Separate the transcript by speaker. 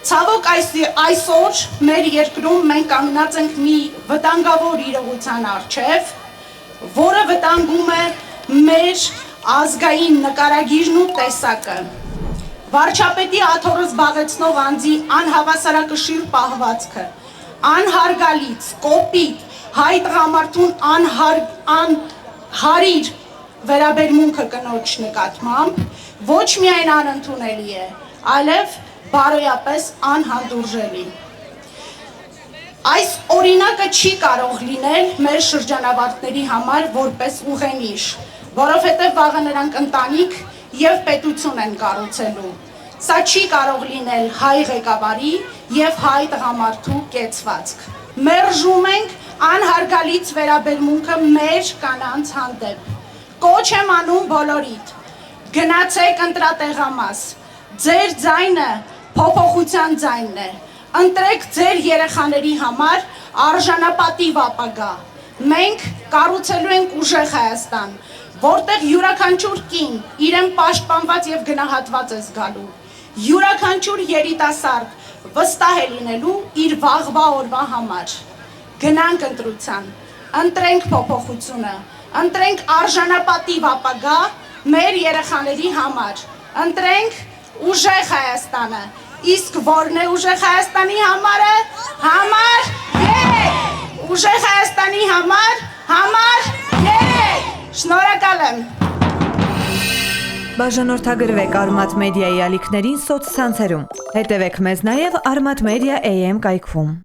Speaker 1: Ցավոք այսօր մեր երկրում մենք կանգնած ենք մի վտանգավոր իրողության առջև, որը վտանգում է մեր ազգային նկարագիրն ու տեսակը։ Վարչապետի աթոռը զբաղեցնող անձի անհավասարակշիռ պահվածքը, անհարգալից, կոպիտ, հայ տղամարդուն անհարիր վերաբերմունքը կնոջ նկատմամբ ոչ միայն անընդունելի է, այլև բարոյապես անհանդուրժելի։ Այս օրինակը չի կարող լինել մեր շրջանավարտների համար որպես ուղենիշ, որովհետև վաղը նրանք ընտանիք և պետություն են կառուցելու։ Սա չի կարող լինել հայ ղեկավարի և հայ տղամարդու կեցվածք։ Մերժում ենք անհարգալից վերաբերմունքը մեր կանանց հանդեպ։ Կոչ եմ անում բոլորիդ, գնացեք ընտրատեղամաս, ձեր ձայնը փոփոխության ձայնն է, ընտրեք ձեր երեխաների համար արժանապատիվ ապագա։ Մենք կառուցելու ենք ուժեղ Հայաստան, որտեղ յուրաքանչյուր կին իրեն պաշտպանված և գնահատված է զգալու, յուրաքանչյուր երիտասարդ վստահ է լինելու իր վաղվա օրվա համար։ Գնանք ընտրության, ընտրենք փոփոխությունը, ընտրենք արժանապատիվ ապագա մեր երեխաների համար, ընտրենք ուժեղ Հայաստանը, իսկ որն է ուժեղ Հայաստանի համարը, համար 3, ուժեղ Հայաստանի համար 3, շնորհակալ եմ։
Speaker 2: Բաժանորդագրվեք Արմաթ մեդիայի ալիքներին սոցցանցերում, հետևեք մեզ նաև Արմաթ մեդիա AM կայքում։